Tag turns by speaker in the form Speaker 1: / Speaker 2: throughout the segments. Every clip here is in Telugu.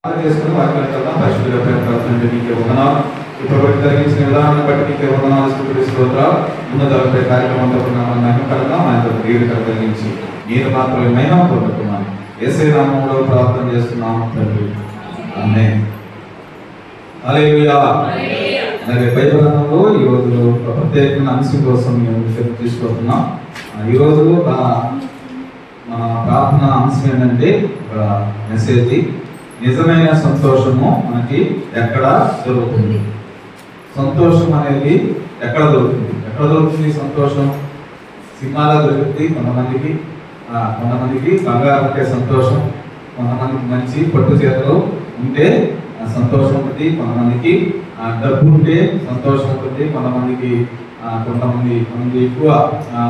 Speaker 1: చేసుకుని వాక్యాల పరిశుద్ధ ప్రయత్నం నీకే వందనాలు. ఇప్పుడు జరిగించిన విధానాన్ని బట్టి నీకే వందనాలు. స్తోత్రాలు. ఉన్నతపై కార్యక్రమంతో నమ్మకంగా మా యొక్క దీవిక కలిగించి మీరు మాత్రమే మహిమ పొందుతున్నాను. యేసయ్య నామములో ప్రార్థన చేస్తున్నాము తండ్రి. ఆమేన్. హల్లెలూయా. మరి బైబిల్ గ్రంథంలో ఈ రోజు ప్రత్యేకమైన అంశం కోసం మేము తీసుకుంటున్నాం. ఈ రోజు మన ప్రార్థన అంశం ఏంటంటే మెసేజ్ నిజమైన సంతోషము మనకి ఎక్కడ దొరుకుతుంది. సంతోషం అనేది ఎక్కడ దొరుకుతుంది? ఎక్కడ దొరుకుతుంది సంతోషం? సినిమాలో దొరుకుతుంది కొంతమందికి, బంగారం ఉంటే సంతోషం, కొంతమందికి మంచి పట్టు చీరలు ఉంటే సంతోషం ఉంటుంది, కొంతమందికి డబ్బు ఉంటే సంతోషం ఉంటుంది, కొంతమంది ఎక్కువ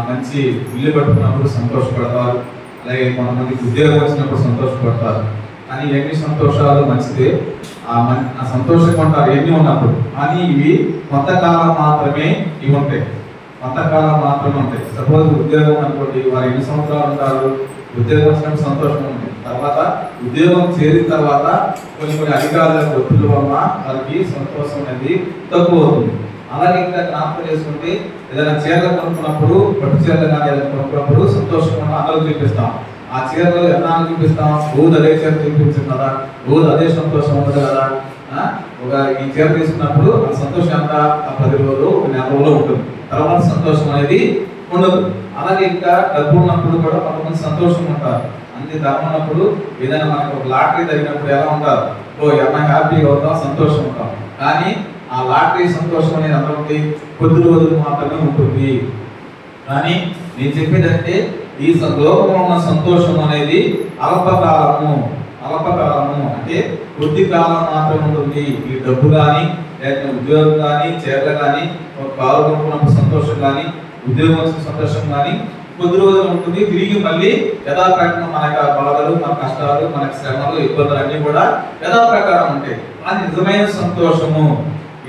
Speaker 1: మంచి ఇల్లు కట్టుకున్నప్పుడు సంతోషపడతారు, అలాగే కొంతమందికి ఉద్యోగం వచ్చినప్పుడు సంతోషపడతారు. కానీ ఎన్ని సంతోషాలు మంచిదే, ఆ సంతోషంగా ఉంటారు ఎన్ని ఉన్నప్పుడు. కానీ ఇవి కొంతకాలం మాత్రమే ఇవి ఉంటాయి, కొంతకాలం మాత్రమే ఉంటాయి. సపోజ్ ఉద్యోగం అనుకోండి, వారు ఎన్ని సంవత్సరాలు ఉంటారు, ఉద్యోగం వచ్చినప్పుడు సంతోషంగా ఉంటుంది. తర్వాత ఉద్యోగం చేరిన తర్వాత కొన్ని అధికారుల ఒత్తిడి వల్ల వారికి సంతోషం అనేది తక్కువ అవుతుంది. అలాగే ఇంకా జ్ఞాపకం చేసుకుంటే ఏదైనా చీరలు కొనుక్కున్నప్పుడు, పట్టు చీరలు కానీ ఏదైనా కొనుక్కున్నప్పుడు సంతోషంగా అందరూ చూపిస్తాం. ఆ చీరలో ఎన్నాళ్ళు చూపిస్తాం, రోజు అదే చీర చూపించింది కదా, రోజు అదే సంతోషం ఉండదు కదా. ఈ చీర తీసుకున్నప్పుడు ఆ సంతోషం అంతా 10 రోజులు, 1 నెల రోజులు ఉంటుంది, తర్వాత సంతోషం అనేది ఉండదు. అలాగే ఇంకా డబ్బు ఉన్నప్పుడు కూడా కొంతమంది సంతోషం ఉంటారు. అన్ని ధర్మం ఉన్నప్పుడు ఏదైనా మనకు ఒక లాటరీ తగినప్పుడు ఎలా ఉంటారు, అమ్మాయి హ్యాపీగా అవుతాం, సంతోషం ఉంటాం. కానీ ఆ లాటరీ సంతోషం అనేది అందరికి కొద్ది రోజులు మాత్రమే ఉంటుంది. కానీ నేను చెప్పేదంటే ఈ లోకంలో ఉన్న సంతోషం అనేది అల్పకాలము అంటే కొద్ది కాలం మాత్రమే ఉంటుంది. ఈ డబ్బు కానీ, లేకపోతే ఉద్యోగం కానీ, చీరలు కానీ, ఒక కారు కొనుక్కున్నప్పుడు సంతోషం కానీ, ఉద్యోగం వచ్చిన సంతోషం కానీ కొద్ది రోజులు ఉంటుంది. తిరిగి మళ్ళీ యథాప్రకారం మనకు బాధలు, మన కష్టాలు, మనకు శ్రమలు, ఇబ్బందులు అన్నీ కూడా యథాప్రకారం ఉంటాయి. అది నిజమైన సంతోషము.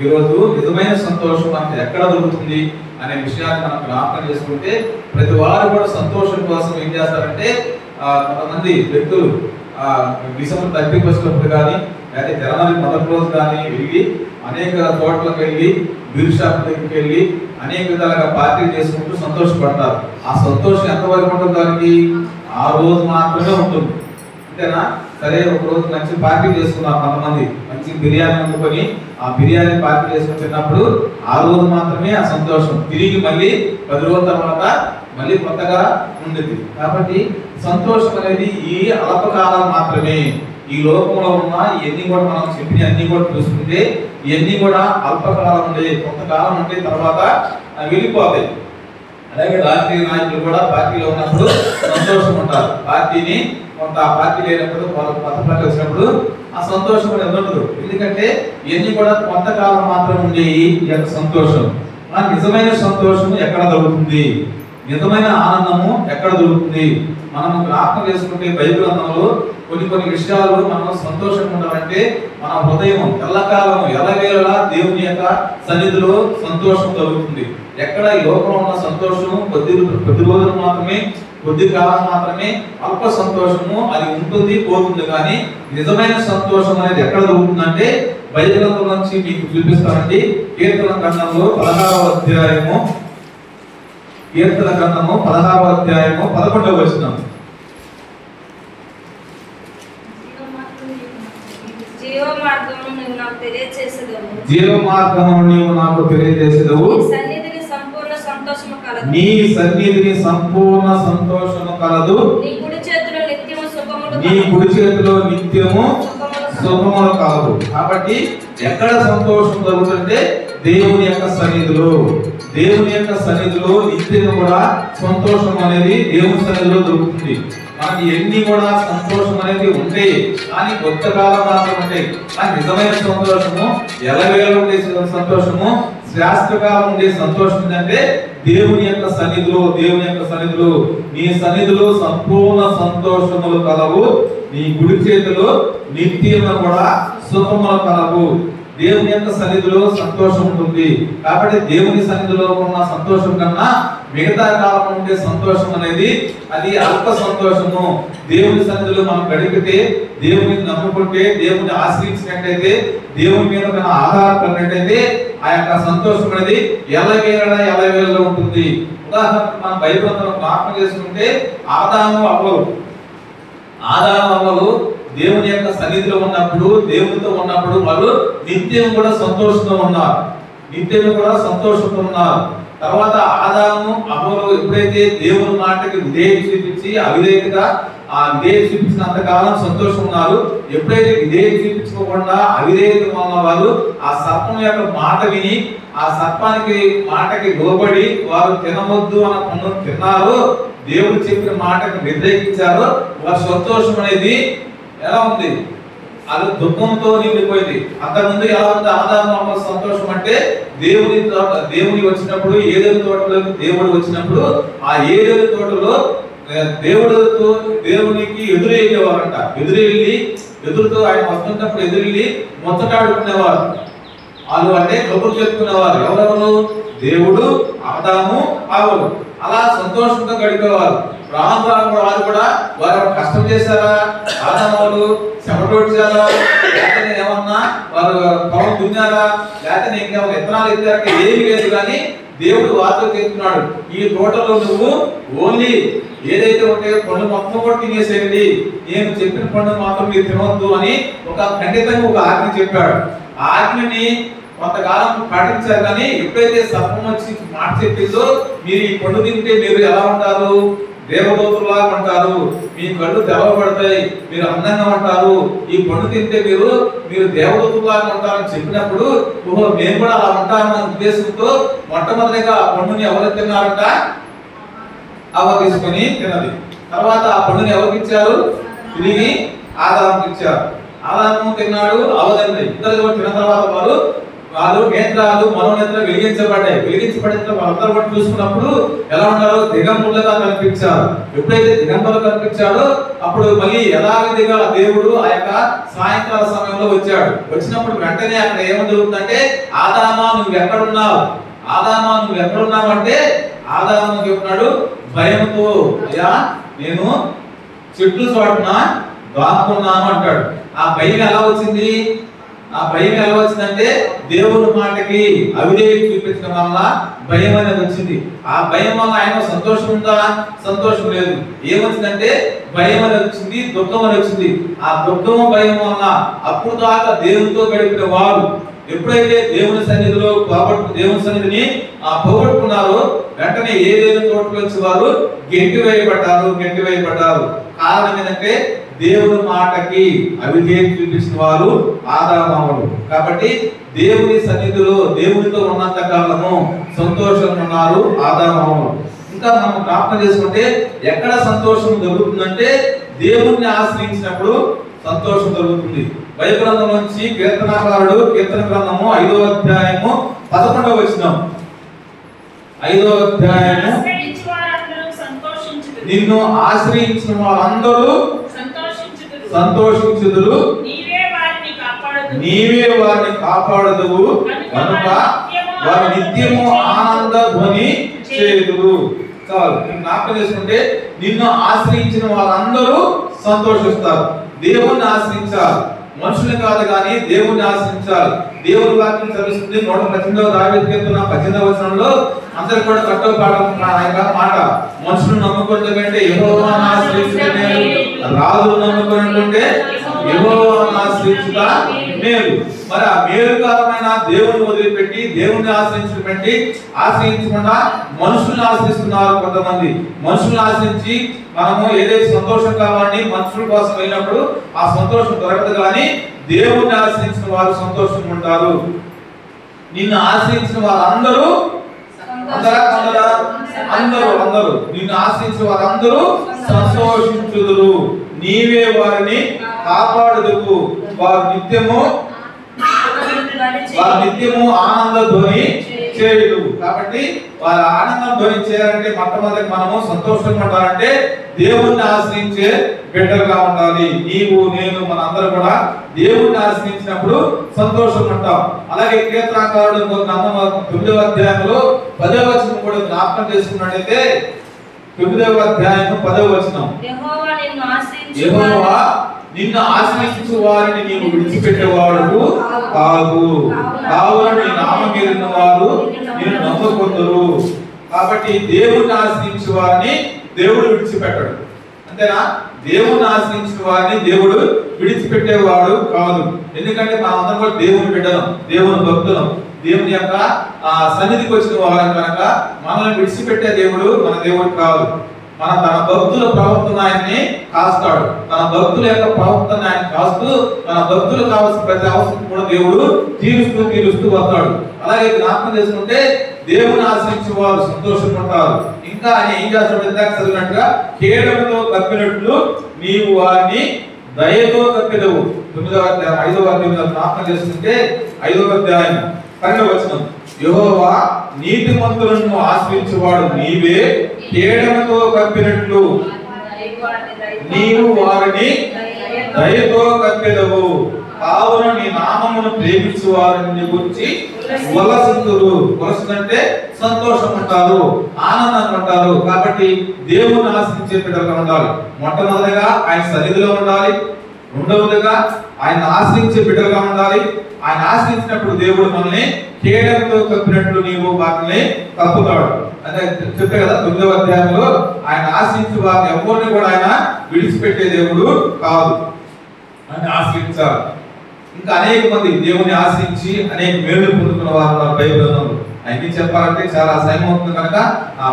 Speaker 1: ఈరోజు నిజమైన సంతోషం మనకి ఎక్కడ దొరుకుతుంది అనే విషయాన్ని మనం జ్ఞాపకం చేసుకుంటే, ప్రతి వారు కూడా సంతోషం కోసం ఏం చేస్తారంటే, కొంతమంది వ్యక్తులు డిసెంబర్ 31 కానీ, లేదా జనవరి 1 రోజు కానీ వెళ్ళి అనేక చోట్లకు వెళ్ళి, బీర్ షాప్ దగ్గరికి వెళ్ళి అనేక విధాలుగా పార్టీ చేసుకుంటూ సంతోషపడతారు. ఆ సంతోషం ఎంతవరకు ఉంటుంది? దానికి ఆ రోజు మాత్రమే ఉంటుంది, అంతేనా? సరే, ఒక రోజు మంచి పార్టీ చేసుకున్నారు కొంతమంది, మంచి బిర్యానీ వండుకొని ఆ బిర్యానీ పార్టీ చేసుకుని తిన్నప్పుడు ఆ రోజు మాత్రమే ఆ సంతోషం. తిరిగి మళ్ళీ 10 రోజుల తర్వాత మళ్ళీ కొత్తగా ఉండేది. కాబట్టి సంతోషం అనేది ఈ అల్పకాలం మాత్రమే. ఈ లోకంలో ఉన్న ఇవన్నీ కూడా మనం చెప్పిన అన్ని కూడా చూసుకుంటే ఇవన్నీ కూడా అల్పకాలం ఉండే, కొంతకాలం ఉంటే తర్వాత వెళ్ళిపోతాయి. అలాగే రాజకీయ నాయకులు కూడా పార్టీలో ఉన్నప్పుడు సంతోషం ఉంటారు, పార్టీని కొంత పార్టీ లేనప్పుడు, వాళ్ళకు కొత్త పార్టీ వచ్చినప్పుడు ఆ సంతోషం కూడా ఉండదు. ఎందుకంటే ఇవన్నీ కూడా కొంతకాలం మాత్రం ఉండే ఈ యొక్క సంతోషం. ఆ నిజమైన సంతోషం ఎక్కడ దొరుకుతుంది? నిజమైన ఆనందము ఎక్కడ దొరుకుతుంది? మనం జ్ఞాపకం చేసుకుంటే బైబిల్ గ్రంథంలో కొన్ని విషయాలు మనం సంతోషంగా ఉండాలంటే మన హృదయం ఎల్లకాలం ఎల్లవేళలా దేవుని యొక్క సన్నిధిలో సంతోషం దొరుకుతుంది. ఎక్కడ ఈ లోకంలో ఉన్న సంతోషము కొద్ది రోజులు మాత్రమే, కొద్ది కాలం మాత్రమే, అల్ప సంతోషము అది ఉంటుంది, పోతుంది. కానీ నిజమైన సంతోషం అనేది ఎక్కడ దొరుకుతుందంటే బైబిల్ గ్రంథం నుంచి మీకు చూపిస్తానండి. కీర్తన గ్రంథంలో 16వ అధ్యాయము 11వ వచనం.
Speaker 2: జీవ మార్గమును నీవు నాకు తెలియజేసేదవు,
Speaker 1: నీ సన్నిధిని సంపూర్ణ సంతోషము కలదు,
Speaker 2: నీ కుడి చేతిలో
Speaker 1: నిత్యము సుఖములు కలదు. కాబట్టి ఎక్కడ సంతోషం దొరుకుతుంటే దేవుని యొక్క సన్నిధిలో. దేవుని యొక్క సన్నిధిలో నిత్యం కూడా సంతోషం అనేది దేవుని సన్నిధిలో దొరుకుతుంది. మనకి ఎన్ని కూడా సంతోషం అనేది ఉంటాయి, కానీ కొంతకాలం మాత్రం ఉంటాయి. కానీ నిజమైన సంతోషము ఎల్లవేళ ఉండే సంతోషము, శాశ్వతకాలం ఉండే సంతోషం ఏంటంటే దేవుని యొక్క సన్నిధిలో. దేవుని యొక్క సన్నిధిలో నీ సన్నిధిలో సంపూర్ణ సంతోషములు కలవు, నీ కుడి చేతిలో నిత్యము కూడా సుఖములు కలవు. దేవుని యొక్క సన్నిధిలో సంతోషం ఉంటుంది. కాబట్టి దేవుని సన్నిధిలో ఉన్న సంతోషం కన్నా మిగతా కాలం ఉండే సంతోషం అనేది అది అల్ప సంతోషము. దేవుని సన్నిధిలో మనం గడిపితే, దేవుని నమ్ముకుంటే, దేవుని ఆశ్రయించినట్టయితే, దేవుని మీద మనం ఆధారపడినట్టయితే ఆ యొక్క సంతోషం అనేది ఎల్లవేళలో ఉంటుంది. ఉదాహరణకు మనం బైబిల్ జ్ఞాపకం చేసుకుంటే ఆదాము అవ్వలు దేవుని యొక్క సన్నిధిలో ఉన్నప్పుడు, దేవునితో ఉన్నప్పుడు వాళ్ళు నిత్యం కూడా సంతోషంతో ఉన్నారు. తర్వాత ఆదాము అవ్వలు ఎప్పుడైతే దేవుని మాటకి విధేయత చూపించి అవిధేయతగా విధేయత చూపించినంత కాలం సంతోషం ఉన్నారు. ఎప్పుడైతే విధేయత చూపించుకోకుండా అవిధేయత ఉన్న వాళ్ళు ఆ సర్పం యొక్క మాట విని ఆ సర్పానికి మాటకి లోబడి వారు తినవద్దు అన్న పనులు తిన్నారు, దేవుడు చెప్పిన మాటకు వ్యతిరేకించారు. వారి సంతోషం అనేది ఎలా ఉంది? అది దుఃఖంతో నిండిపోయింది. అంతకుముందు ఎలా ఉంది ఆదాము సంతోషం అంటే దేవుని వచ్చినప్పుడు, ఏదేను తోటలోకి దేవుడు వచ్చినప్పుడు ఆ ఏదేను తోటలో దేవునికి ఎదురెళ్ళేవారంట. ఎదురుతో ఆయన వస్తున్నప్పుడు ఎదురెళ్ళి ముచ్చటాడుకునేవారు. వాళ్ళు అంటే కబుర్లు చెప్పుకునేవారు. ఎవరెవరు? దేవుడు, ఆదాము, అవ్వలు. అలా సంతోషంగా గడిపేవారు. రాను వారు కూడా వారు కష్టం చేశారా? ఆదాము చెమటోడ్చారా? లేకపోతే ఏమన్నా వారు పొలం దున్నారా? లేకపోతే ఇంకేమో విత్తనాలు ఎత్తారంటే ఏమీ లేదు. కానీ దేవుడు వారితో చెప్తున్నాడు, ఈ తోటలో నువ్వు ఓన్లీ ఏదైతే ఉంటాయో పండు మొత్తం కూడా తినేసేయండి, నేను చెప్పిన పండు మాత్రం మీరు తినవద్దు అని ఒక ఖండితంగా ఒక ఆజ్ఞ చెప్పాడు. ఆ ఆజ్ఞని కొంతకాలం పాటించారు. కానీ ఎప్పుడైతే సర్పం వచ్చి మాట చెప్పిందో, మీరు ఈ పండు తింటే మీరు ఎలా ఉంటారు? దేవదూతులాగా ఉంటారు, మీ కళ్ళు తెరవబడతాయి, మీరు అందంగా ఉంటారు, ఈ పండు తింటే మీరు దేవదూతులాగా ఉంటారని చెప్పినప్పుడు, ఓహో మేము కూడా అలా ఉంటామన్న ఉద్దేశంతో మొట్టమొదటిగా ఆ పండుని ఎవరు తిన్నారంట? అవ్వ తీసుకొని తిన్నది. తర్వాత ఆ పండుని ఎవరికి ఇచ్చారు? తిరిగి ఆదాముకి ఇచ్చారు. ఆదాము తిన్నాడు, అవ్వ తిన్నది. ఇద్దరు తిన్న తర్వాత వాళ్ళు నేత్రాలు మనోనేత్రాలు వెలిగించబడిన వాళ్ళందరూ కూడా చూసుకున్నప్పుడు ఎలా ఉన్నారు? దిగంబరులుగా కనిపించారు. ఎప్పుడైతే దిగంబరులు కనిపించాడో అప్పుడు మళ్ళీ యథావిధిగా దేవుడు ఆ యొక్క సాయంకాల సమయంలో వచ్చాడు. వచ్చినప్పుడు వెంటనే అక్కడ ఏమని జరుగుతుందంటే, ఆదామా నువ్వు ఎక్కడున్నావు అంటే ఆదాము చెప్తున్నాడు భయంతో, అయ్యా నేను చెట్టు చోటున దాక్కున్నాను అంటాడు. ఆ భయం ఎలా వచ్చిందంటే దేవుని మాటకి అవిధేయత చూపించడం వల్ల భయం అనేది వచ్చింది. ఆ భయం వల్ల ఆయన సంతోషం ఉందా? సంతోషం లేదు. ఏమొచ్చిందంటే భయం అనేది వచ్చింది, దుఃఖం అనేది వచ్చింది. ఆ దుఃఖం భయం వల్ల అప్పుడు దాకా దేవునితో గడిపిన వారు ఎప్పుడైతే దేవుని సన్నిధిని పోగొట్టుకున్నారో వెంటనే ఏదైనా తోటకు వచ్చి వారు గెంటి వేయబడ్డారు. కారణం ఏంటంటే దేవుని మాటకి అవిధేయత చూపించిన వారు ఆదాము. కాబట్టి దేవుని సన్నిధిలో దేవునితో ఉన్నంత కాలము సంతోషంగా ఉన్నారు ఆదాము. ఇంకా మనం జ్ఞాపకం చేసుకుంటే ఎక్కడ సంతోషం దొరుకుతుందంటే దేవుణ్ణి ఆశ్రయించినప్పుడు సంతోషం దొరుకుతుంది. బైబిల్ గ్రంథం నుంచి కీర్తనకారుడు కీర్తన గ్రంథము 5వ అధ్యాయము 11వ వచనం. 5వ అధ్యాయము, నిన్ను ఆశ్రయించిన వారందరూ సంతోషించుదురు, నీవే వారిని కాపాడుదువు కనుక వారు నిత్యము ఆనంద ధ్వని చేయుదురు. చాలు. జ్ఞాపకం చేసుకుంటే నిన్ను ఆశ్రయించిన వారందరూ సంతోషిస్తారు. దేవుణ్ణి ఆశ్రయించాలి, మనుషులు కాదు కానీ దేవుణ్ణి ఆశ్రయించాలి. దేవుని వాక్యం చదువుతుంది 118వ దావీదు కీర్తన 18వ వచనంలో అందరూ కూడా కట్టపాఠం మాట, మనుషులు నమ్ముకుంటే కంటే యెహోవాను ఆశ్రయించుట మేలు, రాజును నమ్ముకుంటే యెహోవాను ఆశ్రయించుట మేలు. మరి ఆ మేలుకారమైన దేవుని వదిలిపెట్టి దేవుణ్ణి ఆశ్రయించకుండా మనుషుల్ని ఆశ్రయిస్తున్నారు కొంతమంది. మనుషుల్ని ఆశ్రయించి మనము ఏదైతే సంతోషం కావాలని మనుషుల కోసం వెళ్ళినప్పుడు ఆ సంతోషం దొరకదు. కానీ దేవుణ్ణి ఆశ్రయించిన వారు సంతోషంగా ఉంటారు. నిన్ను ఆశ్రయించిన వారందరూ అందరూ నిన్ను ఆశ్రయించిన వారందరూ సంతోషించుదురు, నీవే వారిని కాపాడుదువు, వారు నిత్యము ఆనంద ధ్వని చేయదు. కాబట్టి వారి ఆనందం ధ్వని చేయాలంటే మొట్టమొదటి మనము సంతోషంగా ఉండాలంటే దేవుణ్ణి ఆశ్రయించే బిడ్డలుగా ఉండాలి. నీవు నేను మనందరం కూడా దేవుణ్ణి ఆశ్రయించినప్పుడు సంతోషంగా ఉంటాం. అలాగే కీర్తనకారుడు 9వ అధ్యాయంలో 10వ వచనం కూడా జ్ఞాపకం చేసుకున్నట్లయితే 9వ అధ్యాయం 10వ వచనం, యెహోవా నిన్ను ఆశ్రయించు వారిని నీవు విడిచిపెట్టేవాడు కాదు, కావున నీ నామం మీరిన వారు నిన్ను నమ్ముకుందరు. కాబట్టి దేవుణ్ణి ఆశ్రయించే వారిని దేవుడు విడిచిపెట్టడు. అంతేనా? దేవుణ్ణి ఆశ్రయించిన వారిని దేవుడు విడిచిపెట్టేవాడు కాదు. ఎందుకంటే మనందరం కూడా దేవుని బిడ్డలం, దేవుని భక్తులం, దేవుని యొక్క సన్నిధికి వచ్చిన వారం కనుక మనల్ని విడిచిపెట్టే దేవుడు మన దేవుడు కాదు. తన భక్తుల ప్రవర్తన ఆయన్ని కాస్తాడు. తన భక్తుల యొక్క ప్రవర్తన ఆయన కాస్తూ తన భక్తులు కావాల్సిన ప్రతి అవసరం కూడా దేవుడు తీరుస్తూ వస్తాడు. అలాగే జ్ఞాపకం చేసుకుంటే దేవుని ఆశ్రయించే వారు సంతోషంగా ఉంటారు. ఇంకా ఆయన ఏం చేస్తాడు? ఇందాక చదివినట్టుగా కేడముతో కప్పినట్లు నీవు వారిని దయతో కప్పెదవు. 9వ అధ్యాయం 5వ అధ్యాయంలో జ్ఞాపకం చేసుకుంటే 5వ అధ్యాయం 12వ వచనం, యెహోవా నీతిమంతులను ఆశ్రయించువాడు నీవే, కేడముతో కప్పినట్లు నీవు వారిని దయతో కప్పెదవు. కావున నీ నామమును ప్రేమించు వారిని గురించి ఉల్లసింతురు. ఉల్లసిందంటే సంతోషం ఉంటారు, ఆనందంగా ఉంటారు. కాబట్టి దేవుని ఆశ్రయించే బిడ్డలుగా ఉండాలి. మొట్టమొదటిగా ఆయన సన్నిధిలో ఉండాలి. రెండవదిగా ఆయన ఆశ్రయించే బిడ్డలుగా ఉండాలి. ఆయన ఆశ్రయించినప్పుడు దేవుడు మనల్ని కేడముతో కప్పినట్లు నీవు వాటిని కప్పుతాడు. అంటే చెప్పే కదా 9వ అధ్యాయంలో ఆయన ఆశ్రయించే వారిని ఎవరిని కూడా ఆయన విడిచిపెట్టే దేవుడు కాదు, అని ఆశ్రయించాలి. ఇంకా అనేక మంది దేవుని ఆశ్రయించి అనేక మేలు పొందుకున్న వారు ఉన్నారు బైబిల్ గ్రంథంలో. అన్ని చెప్పాలంటే చాలా సమయం అవుతుంది కనుక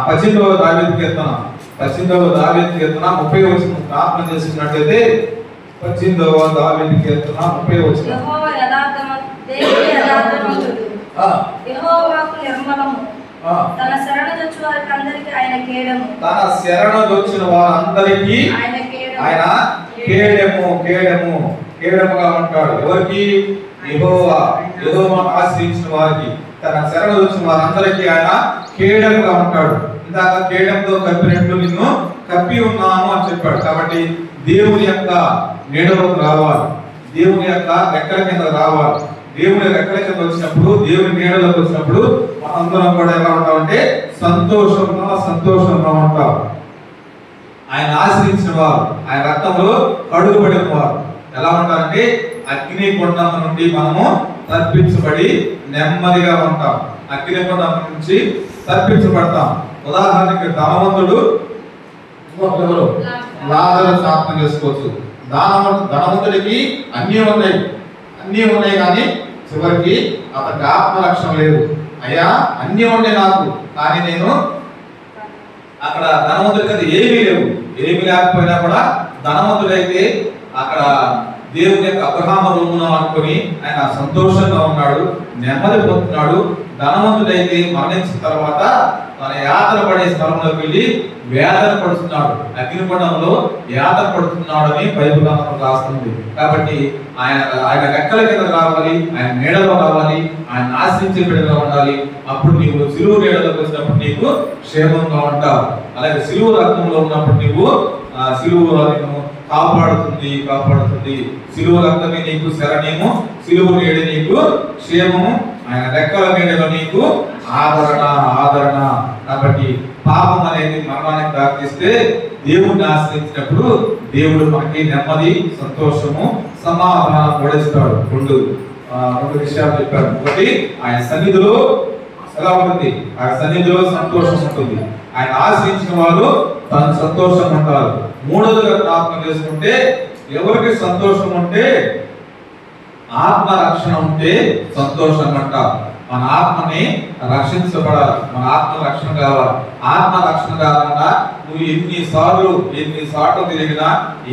Speaker 1: 18వ దావీదు కీర్తన 30వ వచనం ప్రార్థన చేసినట్లయితే 18వ దావీదు కీర్తన 30వ వచనం,
Speaker 2: తన శరణుజొచ్చిన వారందరికీ ఆయన కేడము.
Speaker 1: తన శరణుజొచ్చిన వారందరికీ ఆయన కేడముగా ఉంటాడు. ఎవరికి? యెహోవాను ఆశ్రయించిన వారికి, తన శరణుజొచ్చిన వారందరికీ ఆయన కేడముగా ఉంటాడు. ఇందాక కేడంతో కప్పినట్లు నిన్ను కప్పి ఉన్నాను అని చెప్పాడు. కాబట్టి దేవుని యొక్క నీడలోకి రావాలి, దేవుని యొక్క రెక్కల కింద రావాలి. దేవుని రెక్కల కింద వచ్చినప్పుడు, దేవుని నీడలోకి వచ్చినప్పుడు మనందరం కూడా ఎలా ఉంటామంటే సంతోషంగా ఉంటాం. ఆయన ఆశ్రయించిన వారు, ఆయన రక్తంలో కడుగుబడిన వారు ఎలా ఉంటారంటే అగ్ని కొండం నుండి మనము తప్పించబడి నెమ్మదిగా ఉంటాం. అగ్ని కొండం నుంచి తప్పించబడతాం. ఉదాహరణకి ధనవంతుడు ఎవరు? లాజరు జ్ఞాపకం చేసుకోవచ్చు. ధనవంతుడికి అన్నీ ఉన్నాయి కానీ చివరికి అతనికి ఆత్మరక్షణ లేదు. అయ్యా అన్నీ ఉన్నాయి నాకు, కానీ నేను అక్కడ ధనవంతుడికి అది ఏమీ లేకపోయినా కూడా ధనవంతుడైతే అక్కడ దేవుని యొక్క అబ్రహాము రూమును అనుకుని ఆయన సంతోషంగా ఉన్నాడు, నెమ్మది పొందుతున్నాడు. ధనవంతుడైతే మరణించిన తర్వాత తన యాతన పడే స్థలంలోకి వెళ్ళి వేదన పడుతున్నాడు, అగ్నిగుండంలో యాతన పడుతున్నాడు అని బైబిల్ రాస్తుంది. కాబట్టి ఆయన రెక్కల కింద రావాలి, ఆయన నీడలో రావాలి, ఆయన ఆశ్రయించే బిడ్డగా ఉండాలి. అప్పుడు నీవు సిలువ నీడలోకి వచ్చినప్పుడు నీకు క్షేమంగా ఉంటావు. అలాగే సిలువ రక్తంలో ఉన్నప్పుడు నీవు సిలువ నిన్ను కాపాడుతుంది. సిలువ రక్తమే నీకు శరణ్యము, సిలువ నీడ నీకు క్షేమము, ఆయన రెక్కల నీడలో నీకు ఆదరణ. కాబట్టి పాపం అనేది మరణానికి దారితీస్తే దేవుడిని ఆశ్రయించినప్పుడు దేవుడు మనకి నెమ్మది, సంతోషము, సమాధానం పొడిస్తాడు. రెండు విషయాలు చెప్పాడు. ఒకటి, ఆయన సన్నిధిలో ఎలా ఉంటుంది? ఆయన సన్నిధిలో సంతోషం ఉంటుంది. ఆయన ఆశ్రయించిన వారు తను సంతోషంగా ఉంటారు. మూడోదిగా జ్ఞాపకం చేసుకుంటే ఎవరికి సంతోషం ఉంటే ఆత్మరక్షణ ఉంటే సంతోషంగా అంటారు. మన ఆత్మని రక్షించబడాలి, మన ఆత్మ రక్షణ కావాలి. ఆత్మ రక్షణ కాకుండా నువ్వు ఎన్నిసార్లు తిరిగినా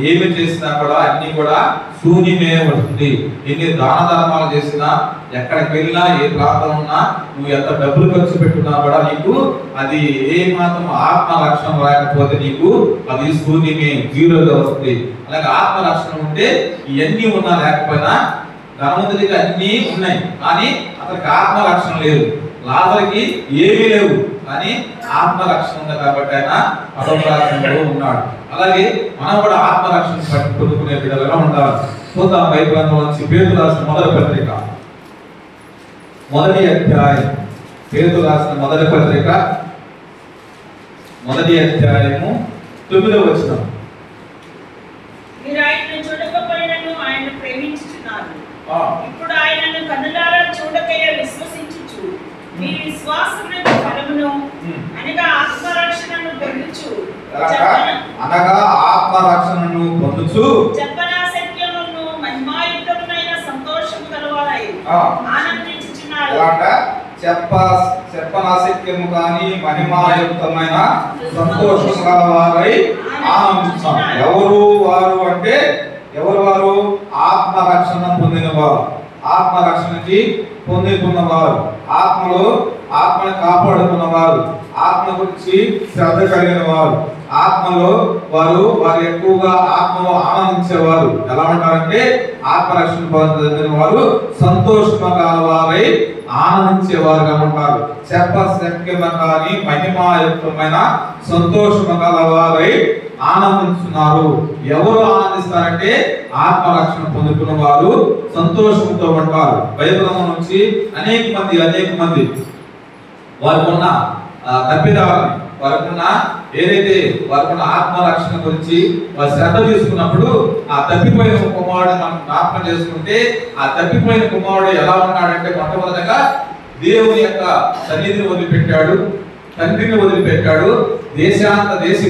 Speaker 1: ఏమి చేసినా కూడా అన్ని కూడా శూన్యమే పడుతుంది. ఎన్ని దాన ధర్మాలు చేసినా, ఎక్కడికి వెళ్ళినా, ఏ ప్రాంతం ఉన్నా, నువ్వు ఎంత డబ్బులు ఖర్చు పెట్టున్నా కూడా నీకు అది ఏ మాత్రం ఆత్మ రక్షణ రాకపోతే నీకు అది శూన్యమే, జీరోగా వస్తుంది. అలాగే ఆత్మ రక్షణ ఉంటే ఇవన్నీ ఉన్నా లేకపోయినా ధనవంతుడికి అన్నీ ఉన్నాయి కానీ అతనికి ఆత్మ రక్షణ లేదు. లాజరుకి ఏమీ లేవు కానీ ఆత్మరక్షణ ఉంది కాబట్టి ఆయన పరలోకంలో ఉన్నాడు. అలాగే మనం కూడా ఆత్మరక్షణ పొందుకునే బిడ్డలుగా ఉండాలి. చూద్దాం బైబిల్ గ్రంథం నుంచి పేతురు రాసిన మొదటి పత్రిక మొదటి అధ్యాయం. పేతురు రాసిన మొదటి పత్రిక మొదటి అధ్యాయము 9వ వచనం.
Speaker 3: మీరు ఆయనను చూడకపోయినను ఆయన ప్రేమించుచున్నారు. ఇప్పుడు ఆయనను కన్నులారా చూడకయ విశ్వసించుచు మీ విశ్వాసమునకు ఫలమును అనగా ఆత్మరక్షణను పొందుచు చెప్పనాశక్యమును మహిమాయుక్తమునైన సంతోషము కలవారై ఆనందించుచున్నారు.
Speaker 1: చెప్పనాశక్యము కానీ మహిమాయుక్తమైన సంతోషం గలవారై ఆనందించున్నారు. ఎవరు వారు అంటే ఎవరు వారు? ఆత్మరక్షణ పొందిన వారు, ఆత్మరక్షణకి పొందుకున్నవారు, ఆత్మను కాపాడుకున్నవారు, ఆత్మ గురించి శ్రద్ధ కలిగిన వారు, ఆత్మలో వారు ఎక్కువగా ఆత్మలో ఆనందించేవారు. ఎలా ఉంటారంటే ఆత్మరక్షణ పొందిన వారు సంతోషంగా వారై ఆనందించేవారుగా ఉంటారు. చెప్పశక్యమైన కానీ మహిమాయుక్తమైన సంతోషము గలవారై ఆనందిస్తున్నారు. ఎవరు ఆనందిస్తారంటే ఆత్మరక్షణ పొందుకున్న వారు సంతోషంతో ఉంటారు. బైబిల్ నుంచి అనేక మంది వారికున్న తప్పిదాలని, వారికున్న ఏదైతే వారికున్న ఆత్మరక్షణ గురించి వారు శ్రద్ధ తీసుకున్నప్పుడు ఆ తప్పిపోయిన కుమారుడు మనం జ్ఞాపకం చేసుకుంటే ఆ తప్పిపోయిన కుమారుడు ఎలా ఉన్నాడంటే మొట్టమొదటిగా దేవుని యొక్క సన్నిధిని వదిలిపెట్టాడు, తండ్రిని వదిలిపెట్టాడు, దేశ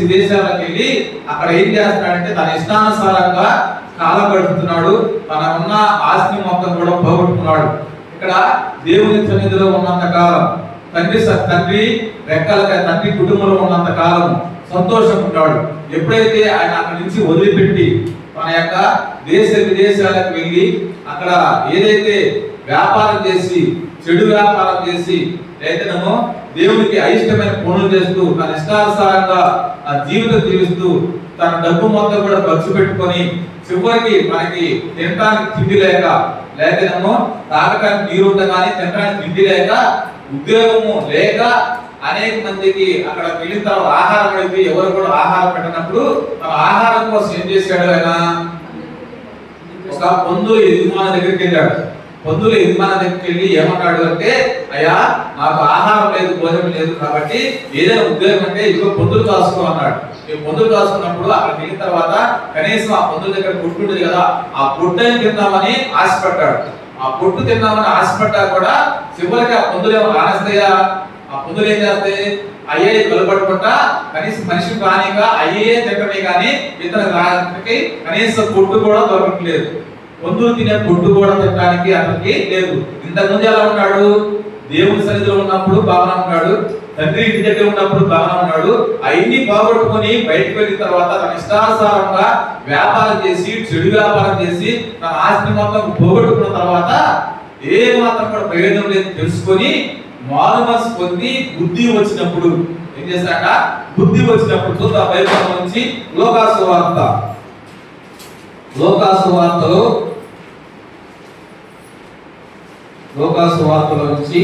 Speaker 1: విదేశాలకు వెళ్ళి అక్కడ ఏం చేస్తున్నాడంటే తన ఇష్టానుసారంగా కాలం గడుపుతున్నాడు. తన ఉన్న ఆస్తి మొత్తం కూడా పోగొట్టుకున్నాడు. ఇక్కడ దేవుని సన్నిధిలో ఉన్నంత కాలం తండ్రి రెక్కలకి తండ్రి కుటుంబంలో ఉన్నంత కాలం సంతోషం ఉంటాడు. ఎప్పుడైతే ఆయన అక్కడి నుంచి వదిలిపెట్టి తన యొక్క విదేశాలకు వెళ్ళి అక్కడ ఏదైతే వ్యాపారం చేసి చెడు వ్యాపారం చేసి లేదనేమో దేవునికి అయిష్టమైన పనులు చేస్తూ తన ఇష్టానుసారంగా జీవితం జీవిస్తూ తన డబ్బు మొత్తం కూడా ఖర్చు పెట్టుకొని చివరికి మనకి తినడానికి తిండి లేకనేమో తాగడానికి నీరు ఉందా కానీ తినడానికి తిండి లేక ఉద్యోగము లేక అనేక మందికి అక్కడ వెళ్ళిన తర్వాత ఆహారం అడిగి ఎవరు కూడా ఆహారం పెట్టినప్పుడు తన ఆహారం కోసం ఏం చేశాడు? ఆయన ఒక పందుల యజమాని దగ్గరికి వెళ్ళాడు. పందుల యజమాని దగ్గరికి వెళ్ళి ఏమన్నాడు అంటే, అయ్యా నాకు ఆహారం లేదు, భోజనం లేదు, కాబట్టి ఏదైనా ఉద్యోగం అంటే ఇదిగో పందులు కాసుకో అన్నాడు. ఈ పందులు కాసుకున్నప్పుడు అక్కడికి వెళ్ళిన తర్వాత కనీసం ఆ పందుల దగ్గర పొట్టు ఉండేది కదా, ఆ పొట్టుని తిందామని ఆశపడ్డాడు. ఆ పొట్టు తిందామని ఆశపడ్డా కూడా చివరికి ఆ పందులు ఏమో ఆనేస్తాయా? ఆ పందులు ఏం చేస్తాయి? అయ్యే కలపడుకుంటా కనీసం మనిషి కానిగా అయ్యే తింటమే కానీ ఇతర రానికి కనీసం పొట్టు కూడా దొరకట్లేదు. పందులు తినే పొట్టు కూడా తినడానికి అతనికి లేదు. ఇంతకుముందు ఎలా ఉన్నాడు? దేవుని సన్నిధిలో ఉన్నప్పుడు బాగానే ఉన్నాడు, తండ్రి ఇంటి దగ్గర ఉన్నప్పుడు బాగానే ఉన్నాడు. అవన్నీ బాగొట్టుకొని బయటకు వెళ్ళిన తర్వాత తన ఇష్టానుసారంగా వ్యాపారం చేసి చెడు వ్యాపారం చేసి తన ఆస్తి మొత్తం పోగొట్టుకున్న తర్వాత ఏ మాత్రం కూడా ప్రయోజనం లేదు తెలుసుకొని మారు మనసు పొంది బుద్ధి వచ్చినప్పుడు ఏం చేశాక? బుద్ధి వచ్చినప్పుడు చూద్దాం బైబిల్ నుంచి లోకాసు వార్తలో నుంచి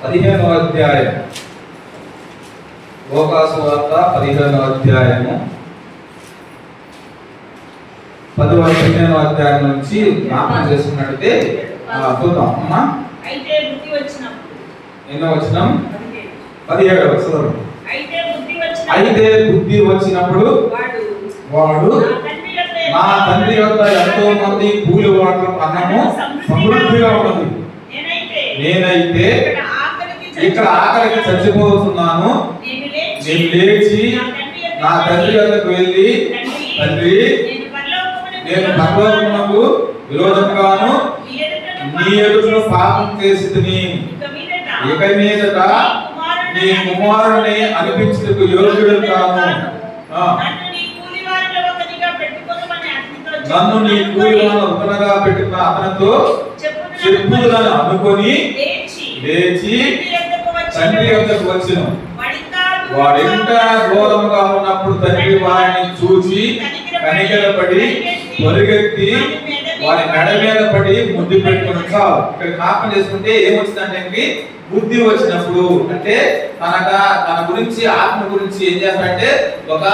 Speaker 1: 15వ అధ్యాయం. లోకాసు వార్త 15వ అధ్యాయము 15వ అధ్యాయం నుంచి జ్ఞాపకం చేసుకున్నట్లయితే చూద్దాం అమ్మా.
Speaker 3: అయితే బుద్ధి వచ్చినప్పుడు
Speaker 1: ఎన్నో వచనం? 17వ వచనం. అయితే బుద్ధి వచ్చినప్పుడు వాడు నా తండ్రి యొక్క ఎంతో మంది కూలి వాడు అన్నము సమృద్ధిగా ఉన్నది, నేనైతే ఇక్కడ ఆకలికి చచ్చిపోతున్నాను. నేను లేచి నా తండ్రి వద్దకు వెళ్ళి, తండ్రి నేను పరలోకమునకు విరోధంగాను నీ ఎదుట పాపం చేసితిని, ఇక మీదట నీ కుమారుని అనిపించుటకు యోగ్యుడు కాను, నన్ను నీ కూలివాను ఉత్తనగా పెట్టిన అతనితో చెప్పులను అనుకొని లేచి తండ్రి వద్దకు వచ్చెను. వాడింట ఘోరముగా ఉన్నప్పుడు తండ్రి వారిని చూచి కనికరపడి పరిగెత్తి వారి మెడ మీద పడి ముద్దు పెట్టుకుని చాలు. ఇక్కడ జ్ఞాపకం చేసుకుంటే ఏమొచ్చిందంటే బుద్ధి వచ్చినప్పుడు అంటే తన గురించి ఆత్మ గురించి ఏం చేస్తాడంటే ఒక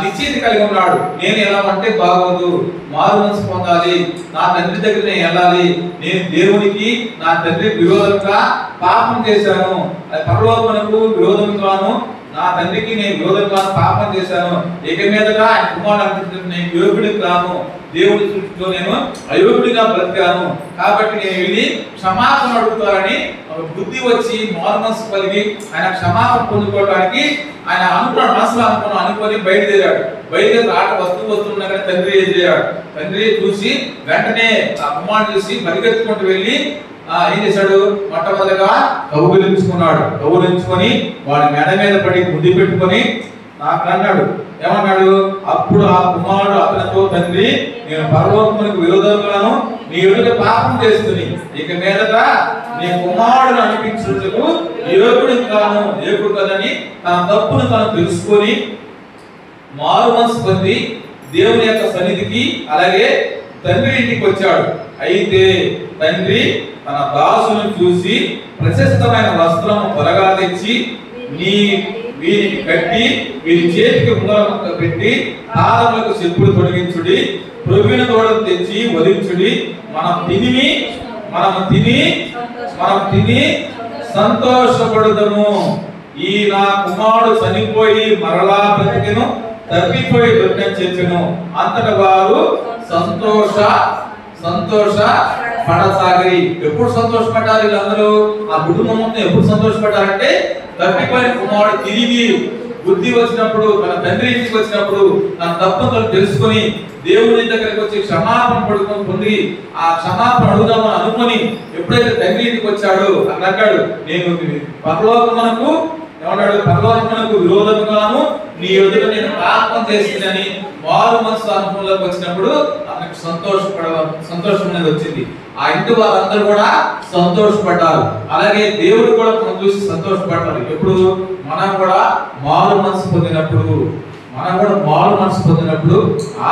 Speaker 1: నిశ్చయిత కలిగి ఉన్నాడు. నేను ఎలా అంటే బాగోదు, మారు మనసు పొందాలి, నా తండ్రి దగ్గర నేను వెళ్ళాలి, నేను దేవునికి నా తండ్రికి విరోధంగా పాపం చేశాను, అది పరలోకమునకు విరోధంగాను నా తండ్రికి నేను విరోధంగా పాపం చేశాను, ఇక మీదట ఆయన కుమారుడు నేను యోగుడికి కాను, దేవుడి దృష్టిలో నేను అయోగ్యుడిగా బ్రతికాను, కాబట్టి నేను వెళ్ళి క్షమాపణ అడుగుతానని బుద్ధి వచ్చి మారు మనసు కలిగి ఆయన క్షమాపణ పొందుకోవడానికి ఆయన అనుకున్నాడు, మనసులో అనుకొని బయలుదేరాడు. బయలుదేరి ఆట వస్తున్నా తండ్రి ఎదురయ్యాడు. తండ్రి చూసి వెంటనే ఆ కుమారుడు చూసి పరిగెత్తుకుంటూ వెళ్ళి ఏం చేశాడు, మొట్టమొదటిగా కౌగిలించుకున్నాడు. కౌగిలించుకొని వాడి మెడ మీద పడి ముద్దు పెట్టుకొని నాకు అన్నాడు, ఏమన్నాడు, అప్పుడు ఆ కుమారుడు అతనితో, తండ్రి నేను పరలోకమునకు విరోధంగాను నీ ఎదుట పాపం చేస్తుంది, ఇక మీదట నీ కుమారుడు అనిపించుటకు యోగుడు కాను, యోగుడు కదని తన తప్పును తను తెలుసుకొని మారు మనసు పొంది దేవుని యొక్క సన్నిధికి అలాగే తండ్రి ఇంటికి వచ్చాడు. అయితే తండ్రి తన దాసులను చూసి ప్రశస్తమైన వస్త్రము త్వరగా తెచ్చి వీరికి కట్టి వీరి చేతికి ఉంగరముక్క పెట్టి పాదములకు చెప్పులు తొలగించుడి, ప్రొవిన దూడలు తెచ్చి వదిలించుడి, మనం తిని సంతోషపడుదము. ఈ నా కుమారుడు చనిపోయి మరలా బ్రతికెను, తప్పిపోయి బ్రతికని చెప్పెను. అంతట వారు సంతోష పడసాగిరి. ఎప్పుడు సంతోషపడ్డారు వీళ్ళందరూ? ఆ కుటుంబం మొత్తం ఎప్పుడు సంతోషపడ్డారంటే తప్పిపోయిన కుమారుడు తిరిగి బుద్ధి వచ్చినప్పుడు, తన తండ్రి ఇంటికి వచ్చినప్పుడు తన తప్పును తెలుసుకొని దేవుని దగ్గరికి వచ్చి క్షమాపణ పొంది ఆ క్షమాపణ అడుగుదామని అనుకొని ఎప్పుడైతే తండ్రి ఇంటికి వచ్చాడో అక్కడ అంటాడు, నేను పరలోకమునకు విరోధముగాను నీ ఎదుట నేను పాపం చేసిందని మారు మనసు అనుభవంలోకి వచ్చినప్పుడు అతనికి సంతోషం అనేది వచ్చింది. ఆ ఇంటి వారందరూ కూడా సంతోషపడ్డారు. అలాగే దేవుడు కూడా మనం చూసి సంతోషపడ్డారు. ఎప్పుడు మనం కూడా మారు మనసు పొందినప్పుడు,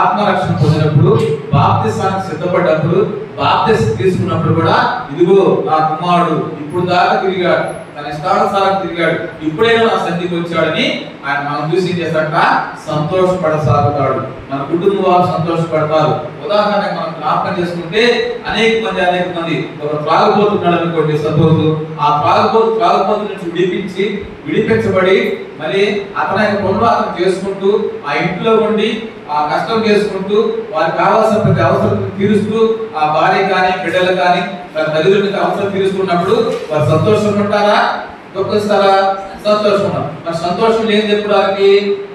Speaker 1: ఆత్మరక్షణ పొందినప్పుడు, బాప్తిసానికి సిద్ధపడ్డప్పుడు, బాప్తిసం తీసుకున్నప్పుడు కూడా ఇదిగో నా కుమారుడు ఇప్పుడు దాకా తిరిగాడు, తన ఇష్టానుసారం తిరిగాడు, ఇప్పుడైనా నా సన్నిధికి వచ్చాడని ఆయన మనం చూసి ఏం చేస్తాడ సంతోషపడసాగుతాడు. మన కుటుంబం వారు సంతోషపడతారు. ఉదాహరణకు మనం జ్ఞాపకం చేసుకుంటే అనేక మంది ఒక త్రాగుబోతున్నాడు అనుకోండి, సపోజ్ ఆ త్రాగుబోతు నుంచి విడిపించబడి మరి అతని పనులు అతను చేసుకుంటూ ఆ ఇంట్లో ఉండి ఆ కష్టం చేసుకుంటూ వారికి కావాల్సిన ప్రతి అవసరం తీరుస్తూ ఆ భార్య కానీ బిడ్డలు కానీ తల్లిదండ్రులకి అవసరం తీరుస్తున్నప్పుడు వారు సంతోషంగా ఉంటారా, దుఃఖిస్తారా? సంతోషం ఉన్నారు. మరి సంతోషం లేని చెప్పడానికి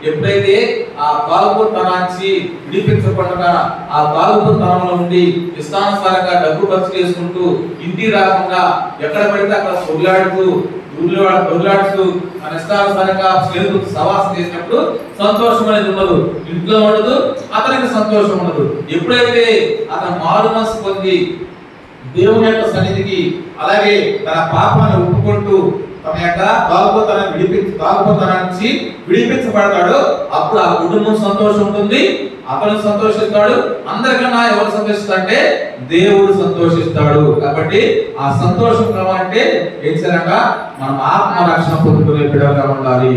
Speaker 1: ఎప్పుడైతే ఆ తాగుబోతనాన్ని విడిపించకుండా ఆ తాగుబోతనంలో ఉండి ఇష్టానుసారంగా డబ్బు ఖర్చు చేసుకుంటూ ఇంటికి రాకుండా ఎక్కడ పడితే అక్కడ దొర్లాడుతూ మన ఇష్టానుసారంగా స్నేహితులతో సవాసం చేసినప్పుడు సంతోషం అనేది ఉండదు, ఇంట్లో ఉండదు, అతనికి సంతోషం ఉండదు. ఎప్పుడైతే అతను మారు మనసు పొంది దేవుని యొక్క సన్నిధికి అలాగే తన పాపాన్ని ఒప్పుకుంటూ తన యొక్క తాగుబోతనాన్ని విడిపించబడతాడు, అప్పుడు ఆ కుటుంబం సంతోషం ఉంటుంది, అతను సంతోషిస్తాడు. అందరికన్నా ఎవరు సంతోషిస్తాడంటే దేవుడు సంతోషిస్తాడు. కాబట్టి ఆ సంతోషం కావాలంటే ఏం చేయాలంట, మనం ఆత్మరక్షణ పొందుకునే బిడ్డలుగా ఉండాలి.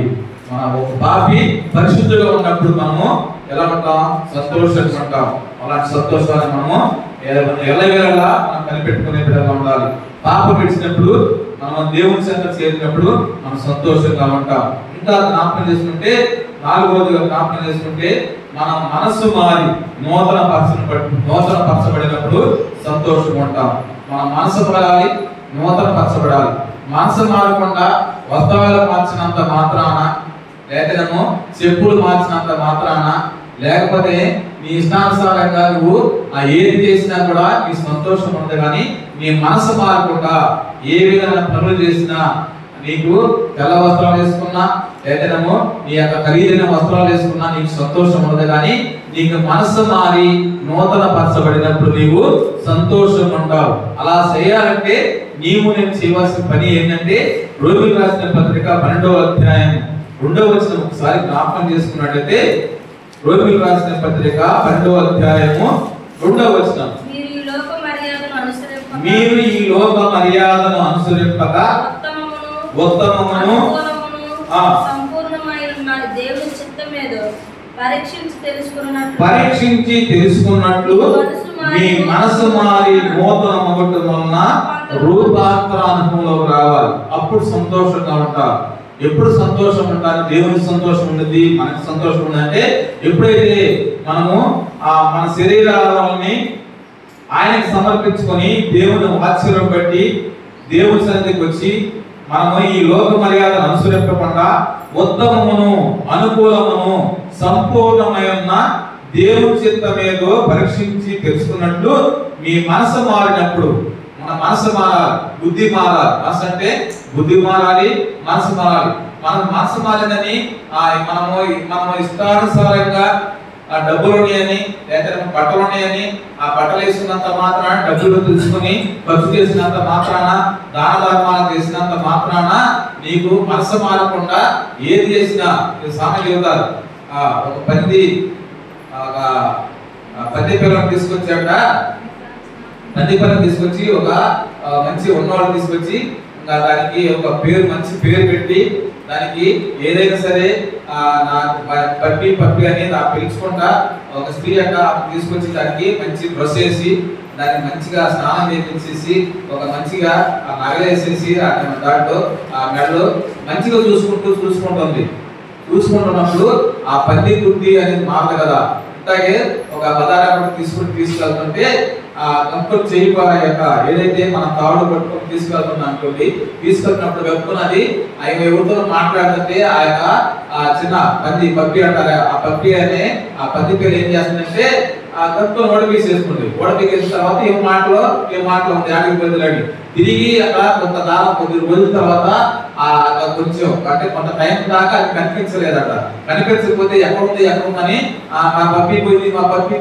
Speaker 1: మనం ఒక పాపి పరిశుద్ధులుగా ఉన్నప్పుడు మనము ఎలా ఉంటాం, సంతోషంగా ఉంటాం. అలాంటి సంతోషాన్ని మనము ఎల్లవేళలా మనం కనిపెట్టుకునే బిడ్డలుగా ఉండాలి. పాపం విడిచినప్పుడు మనం దేవుని చెంత చేరినప్పుడు మనం సంతోషంగా ఉంటాం. ఇంకా జ్ఞాపకం చేసుకుంటే, నాలుగోదిగా జ్ఞాపకం చేసుకుంటే, మన మనస్సు మారి నూతన పరచబడినప్పుడు సంతోషంగా ఉంటాం. మన మనసు మారాలి, నూతన పరచబడాలి. మనసు మారకుండా వస్త్రాలు మార్చినంత మాత్రాన, లేకపోతే చెప్పులు మార్చినంత మాత్రాన, లేకపోతే నీ ఇష్టానుసారంగా నువ్వు ఏది చేసినా కూడా నీ సంతోషం ఉంది. కానీ నీ మనసు మారకుండా ఏ విధమైన పనులు చేసినా, నీకు తెల్ల వస్త్రాలు వేసుకున్నా లేకపోతే నీ యొక్క ఖరీదైన వస్త్రాలు వేసుకున్నా నీకు సంతోషం ఉండదు. కానీ నీకు మనసు మారి నూతన పరచబడినప్పుడు నీవు సంతోషం ఉంటావు. అలా చేయాలంటే నేను చేయవలసిన పని ఏంటంటే, రోమిలకు రాసిన పత్రిక 12వ అధ్యాయం 2వ వచనం ఒకసారి జ్ఞాపకం చేసుకున్నట్లయితే, రోమిలకు రాసిన పత్రిక 12వ అధ్యాయము 2వ వచనం. మీరు ఈ లోక మర్యాదను అనుసరింపక ఉత్తమమును పరీక్షించి తెలుసుకున్నట్లు మీ మనసు మారి నూతన మొదటి వలన రూపాంతరానుభవంలోకి రావాలి. అప్పుడు సంతోషంగా ఉంటారు. ఎప్పుడు సంతోషం ఉంటారు? దేవునికి సంతోషం ఉన్నది, మనకి సంతోషం ఉందంటే ఎప్పుడైతే మనము మన శరీరాలని ఆయనకి సమర్పించుకొని దేవుని వాత్సల్యం బట్టి దేవుని సన్నిధికి వచ్చి మనము ఈ లోక మర్యాదను అనుసరింపకుండా ఉత్తమమును అనుకూలమును సంపూర్ణమైన దేవుని చిత్తమేదో పరీక్షించి తెలుసుకున్నట్లు మీ మనసు మారినప్పుడు, మన మనసు మారాలి, బుద్ధి మారాలి. మనసు అంటే బుద్ధి మారాలి, మనసు మారాలి. మన మనసు మారిందని మనము ఇష్టానుసారంగా డబ్బులు ఉన్నాయని లేకపోతే బట్టలు ఉన్నాయని ఆ బట్టలు వేసినంత మాత్రాన, డబ్బులు తీసుకుని ఖర్చు చేసినంత మాత్రాన, దాన ధర్మాలు చేసినంత మాత్రాన నీకు మనసు మారకుండా ఏది చేసినా సామెత చెబుతారు. ఒక పంది పిల్లలను తీసుకొచ్చాక పంది పిల్లని తీసుకొచ్చి ఒక మంచి ఉన్నవాళ్ళు తీసుకొచ్చి ఇంకా దానికి ఒక పేరు, మంచి పేరు పెట్టి దానికి ఏదైనా సరే పప్పి అని పిలుచుకుంటా ఒక స్త్రీ అక్క తీసుకొచ్చి దానికి మంచి డ్రెస్ వేసి దాన్ని మంచిగా స్నానం చేయించేసి ఒక మంచిగా నగలేసేసి దాంట్లో మెడలో మంచిగా చూసుకుంటుంది. చూసుకుంటున్నప్పుడు ఆ పంది గుడ్డి అనేది మారదు కదా. అలాగే ఒక పదార్థం తీసుకెళ్తుంటే ఆ కంట్రోల్ చేయబోయే యొక్క ఏదైతే మనం తాడు పట్టుకొని తీసుకెళ్తున్నాం అనుకోండి, తీసుకెళ్తున్నప్పుడు వెప్పుకున్నది ఆయన ఎవరితో మాట్లాడుతుంటే ఆ యొక్క చిన్న పప్పి అంటారు. ఆ పప్పి అనే ఆ పంది పేరు ఏం చేస్తుందంటే ఆ కంట్రోల్ ఓడిపీసేసుకుంది. ఓడిపీకేసిన తర్వాత ఏ మాటలో ఉంది ఆడికి బదులాడి తిరిగి అక్కడ కొంత దానం కొద్ది రోజుల తర్వాత కొంచెం అంటే కొంత టైం దాకా అది కనిపించలేదట. కనిపించకపోతే ఎక్కడ ఉందని మా పప్పి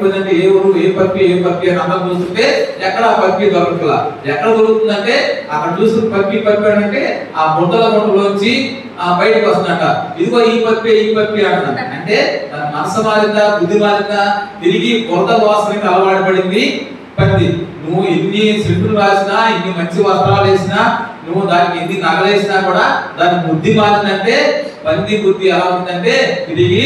Speaker 1: పోయింది అంటే ఏ పప్పి అని అందరూ చూస్తుంటే ఎక్కడ ఆ పప్పి దొరకలా. ఎక్కడ దొరుకుతుందంటే అక్కడ చూస్తున్న పప్పి అంటే ఆ బుట్టలోంచి బయటకు వస్తున్నట. ఇదిగో ఈ పప్పి అంటున్నాడు. అంటే తన మనసు మారిందా, బుద్ధి మారిందా, తిరిగి బురద వాసనకి అలవాటు పడింది పంది. నువ్వు ఎన్ని సెంటులు రాసినా, ఎన్ని మంచి వస్త్రాలు వేసినా, నువ్వు దానికి ఎన్ని నగలేసినా కూడా దాని బుద్ధి మారిందంటే పంది బుద్ధి ఎలా ఉందంటే తిరిగి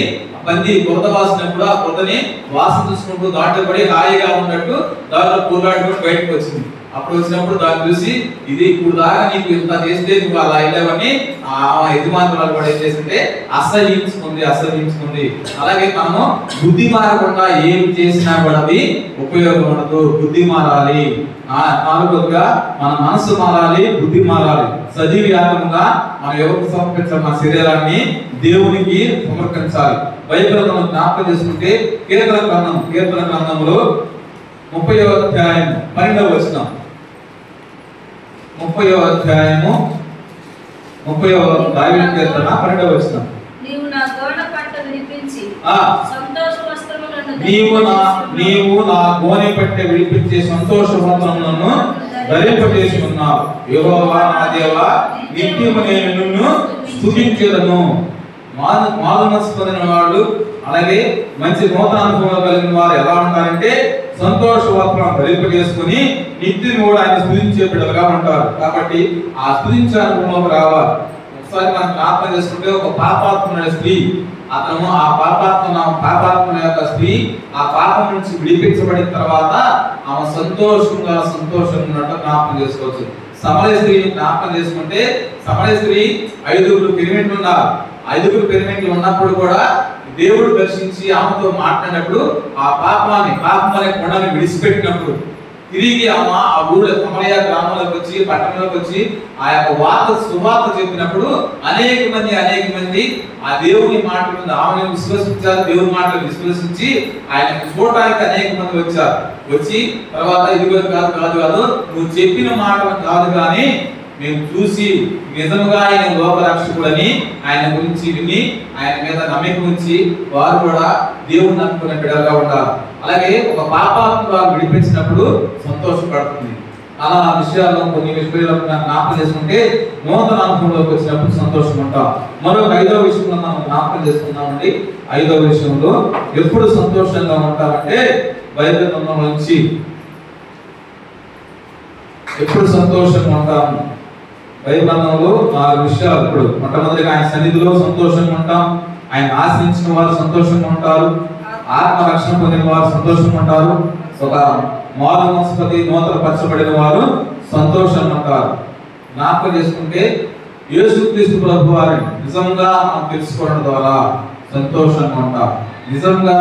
Speaker 1: పంది బురద వాసినప్పుడు ఆ బురదని వాసన చూసుకుంటూ దాంట్లో పడి హాయిగా ఉన్నట్టు దాంట్లో పూలాడుకుంటూ బయటకు వచ్చింది. అప్పుడు వచ్చినప్పుడు దాన్ని చూసి ఇది ఇప్పుడు దాకా నీకు ఇంత చేస్తే నువ్వు అలా వెళ్ళావని ఆ యజమానురాలు కూడా ఏం చేసింటే అసహించుకుంది. అలాగే మనము బుద్ధి మారకుండా ఏం చేసినా కూడా అది ఉపయోగం ఉండదు. బుద్ధి మారాలి. నాలుగోదిగా మన మనసు మారాలి, బుద్ధి మారాలి. సజీవ యాగంగా మనం ఎవరికి సమర్పించాలి? మన శరీరాన్ని దేవునికి సమర్పించాలి. బైబిల్ జ్ఞాపకం చేసుకుంటే కీర్తన గ్రంథంలో 30వ అధ్యాయం 12వ వచనం. 30వ అధ్యాయము 30వ దావీదు కీర్తన 12వ వచనం.
Speaker 2: నీవు నా గోనె పట్ట విడిపించి సంతోష వస్త్రములను
Speaker 1: నీవు నా గోనె పట్ట విడిపించి సంతోష వస్త్రములను ధరింపజేసి ఉన్నావు. యెహోవా నా దేవా, నిత్యము నేను నిన్ను స్తుతించెదను. మారు మనసు పొందిన వాళ్ళు అలాగే మంచి నూతన అనుభవం కలిగిన వారు ఎలా ఉంటారంటే సంతోష వస్త్రం ధరింపజేసుకుని నిత్యం కూడా ఆయన స్తుతించే బిడ్డలుగా ఉంటారు. కాబట్టి ఆ స్తుతించే అనుభవంలోకి రావాలి. ఒకసారి మనం ప్రార్థన చేసుకుంటే ఒక పాపాత్మ స్త్రీ, అతను ఆ పాపాత్మ యొక్క స్త్రీ ఆ పాపం నుంచి విడిపించబడిన తర్వాత ఆమె సంతోషంగా ఉన్నట్టు జ్ఞాపకం చేసుకోవచ్చు. సమరయ స్త్రీని జ్ఞాపకం చేసుకుంటే సమరయ స్త్రీ 5 పిరమిడ్లు ఉన్నారు. 5 పిరమిడ్లు ఉన్నప్పుడు కూడా దేవుడు దర్శించి ఆమెతో మాట్లాడినప్పుడు ఆ పాపం అనే కొండని విడిచిపెట్టినప్పుడు తిరిగి ఆమె ఆ ఊళ్ళో సమరయ గ్రామంలోకి వచ్చి పట్టణంలోకి వచ్చి ఆ యొక్క సువార్త చెప్పినప్పుడు అనేక మంది ఆ దేవుని మాటలు ఆమెను విశ్వసించారు. దేవుని మాటలు విశ్వసించి ఆయన చూడటానికి అనేక మంది వచ్చి తర్వాత ఇది కాదు నువ్వు చెప్పిన మాటలు కాదు కానీ మేము చూసి నిజంగా ఆయన లోకరక్షకుడని ఆయన గురించి విని ఆయన మీద నమ్మకం ఉంచి వారు కూడా దేవుని నమ్ముకునే బిడ్డలుగా ఉంటారు. అలాగే ఒక పాపాత్మురాలు విడిపించినప్పుడు సంతోషపడుతుంది. అలా విషయాల్లో కొన్ని విషయాలను జ్ఞాపకం చేసుకుంటే నూతన అనుభవంలోకి వచ్చినప్పుడు సంతోషం ఉంటాం. మరొక 5వ విషయంలో మనం జ్ఞాపకం చేసుకుందామండి. 5వ విషయంలో ఎప్పుడు సంతోషంగా ఉంటామంటే బైబిల్ గ్రంథం నుంచి ఎప్పుడు సంతోషంగా ఉంటాము. బైబిల్ గ్రంథంలో 4 విషయాలు. ఇప్పుడు మొట్టమొదటిగా ఆయన సన్నిధిలో సంతోషంగా ఉంటాం, ఆయన ఆశ్రయించిన వారు సంతోషంగా ఉంటారు, ఆత్మ రక్షణ పొందిన వారు సంతోషంగా ఉంటారు, ఒక మారు మనస్పతి నూతన పరచబడిన వారు సంతోషంగా ఉంటారు. జ్ఞాపకం చేసుకుంటే యేసుక్రీస్తు ప్రభు వారిని నిజంగా మనం తెలుసుకోవడం ద్వారా సంతోషంగా ఉంటాం. నిజంగా